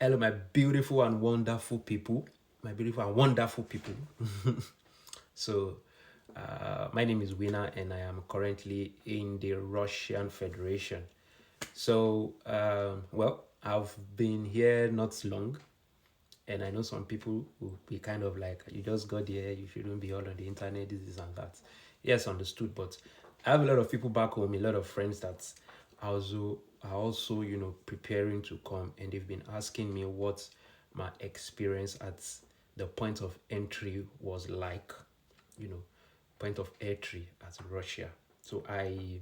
Hello, my beautiful and wonderful people. My beautiful and wonderful people. So, my name is Winner, and I am currently in the Russian Federation. So, I've been here not long, and I know some people will be kind of like, you just got there, you shouldn't be all on the internet, this and that. Yes, understood, but I have a lot of people back home, a lot of friends that are also preparing to come, and they've been asking me what my experience at the point of entry was like, you know, point of entry at Russia. So I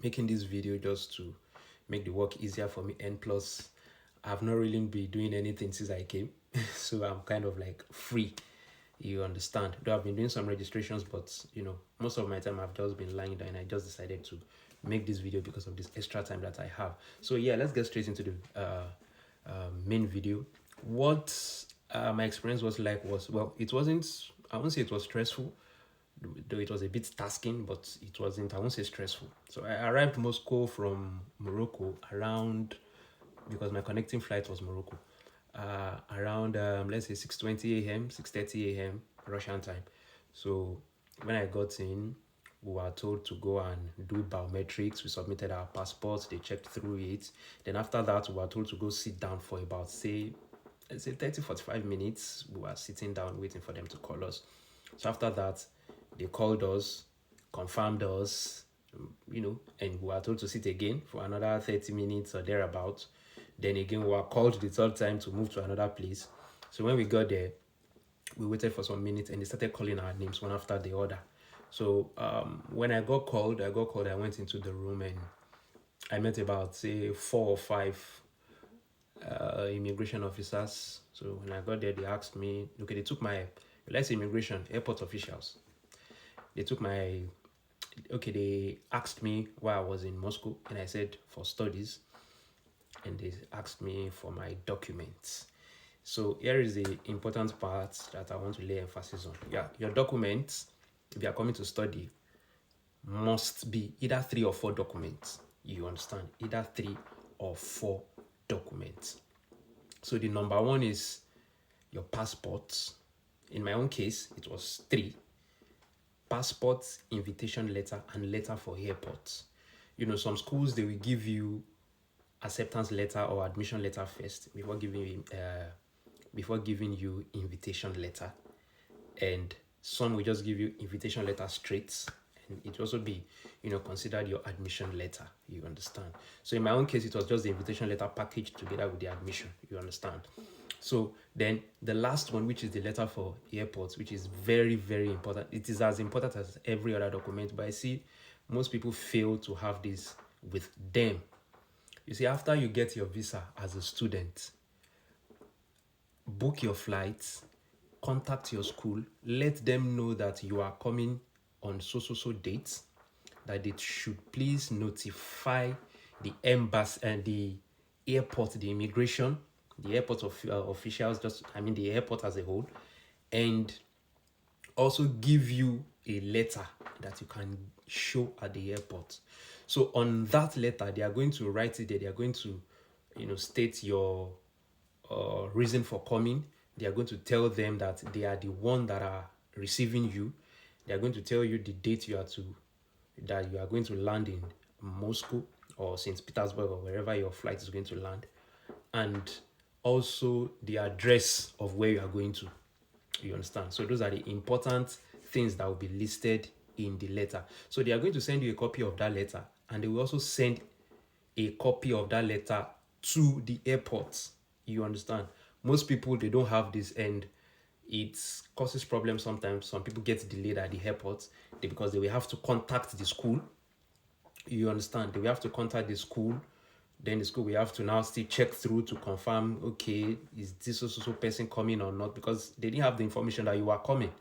making this video just to make the work easier for me, and plus I've not really been doing anything since I came. So I'm kind of like free, you understand. Though I've been doing some registrations, but most of my time I've just been lying down, and I just decided to make this video because of this extra time that I have. So yeah, let's get straight into the main video. What my experience was like was, well, it wasn't, I won't say it was stressful, though it was a bit tasking, but it wasn't, I won't say stressful. So I arrived Moscow from Morocco around, because my connecting flight was Morocco, around let's say 6:20 a.m., 6:30 a.m. Russian time. So when I got in, we were told to go and do biometrics. We submitted our passports, they checked through it. Then after that, we were told to go sit down for about, say 30 45 minutes. We were sitting down waiting for them to call us. So after that, they called us, confirmed us, and we were told to sit again for another 30 minutes or thereabout. Then again, we were called the third time to move to another place. So when we got there, we waited for some minutes, and they started calling our names one after the other. So when I got called, I went into the room, and I met about, say, 4 or 5 immigration officers. So when I got there, they asked me, okay, they took my, let's say immigration, airport officials. They took my, okay, they asked me why I was in Moscow, and I said for studies, and they asked me for my documents. So here is the important part that I want to lay emphasis on. Yeah, your documents, if you are coming to study, must be either 3 or 4 documents. You understand? Either 3 or 4 documents. So the number one is your passports. In my own case, it was 3: passport, invitation letter, and letter for airports. Some schools, they will give you acceptance letter or admission letter first before giving you invitation letter, and some will just give you invitation letter straight, and it will also be considered your admission letter. You understand? So in my own case, it was just the invitation letter packaged together with the admission. You understand? So then the last one, which is the letter for airports, which is very, very important. It is as important as every other document, but I see most people fail to have this with them. You see, after you get your visa as a student, book your flights, contact your school, let them know that you are coming on so dates, that they should please notify the embassy and the airport, the immigration, the airport officials, the airport as a whole, and also give you a letter that you can show at the airport. So on that letter, they are going to write it there. They are going to, state your reason for coming. They are going to tell them that they are the one that are receiving you. They are going to tell you the date that you are going to land in Moscow or St. Petersburg or wherever your flight is going to land, and also the address of where you are going to. You understand? So those are the important things that will be listed in the letter. So they are going to send you a copy of that letter, and they will also send a copy of that letter to the airport. You understand? Most people, they don't have this, and it causes problems sometimes. Some people get delayed at the airport because they will have to contact the school. You understand? They will have to contact the school. Then the school, we have to now still check through to confirm, okay, is this also person coming or not? Because they didn't have the information that you are coming.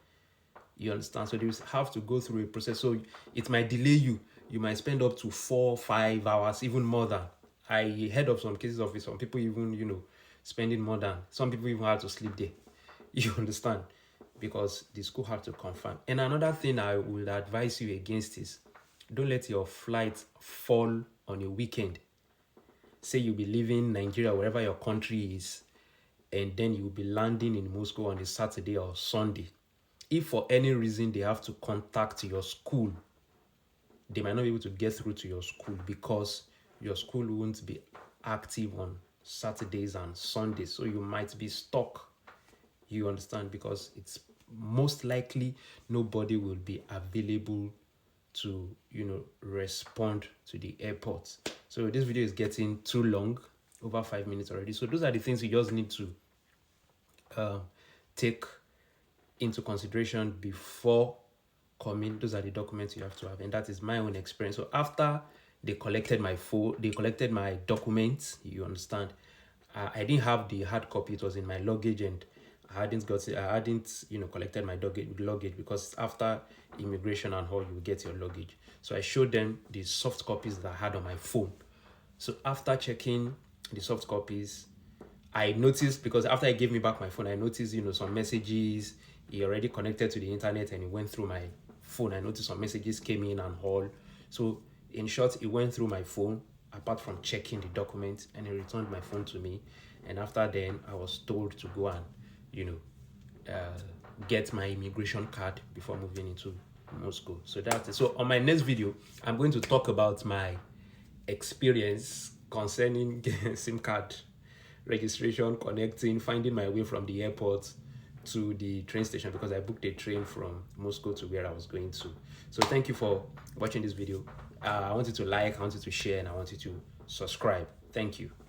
You understand? So they have to go through a process. So it might delay you. You might spend up to 4 or 5 hours, even more than. I heard of some cases of it. Some people even, spending more than. Some people even had to sleep there. You understand? Because the school have to confirm. And another thing I would advise you against is, don't let your flight fall on a weekend. say you'll be leaving Nigeria, wherever your country is, and then you'll be landing in Moscow on a Saturday or Sunday. If for any reason they have to contact your school, they might not be able to get through to your school because your school won't be active on Saturdays and Sundays. So you might be stuck. You understand? Because it's most likely nobody will be available to, respond to the airport. So this video is getting too long, over 5 minutes already. So those are the things you just need to take into consideration before coming. Those are the documents you have to have, and that is my own experience. So after they collected my phone, they collected my documents, you understand, I didn't have the hard copy. It was in my luggage, and I hadn't collected my luggage, because after immigration and all, you get your luggage. So I showed them the soft copies that I had on my phone. So after checking the soft copies, I noticed, because after he gave me back my phone, I noticed, some messages. He already connected to the internet and he went through my phone. I noticed some messages came in and all. So in short, he went through my phone, apart from checking the documents, and he returned my phone to me. And after then, I was told to go and, get my immigration card before moving into Moscow. So that's it. So on my next video, I'm going to talk about my experience concerning SIM card registration, connecting, finding my way from the airport to the train station, because I booked a train from Moscow to where I was going to. So thank you for watching this video. I want you to like, I want you to share, and I want you to subscribe. Thank you.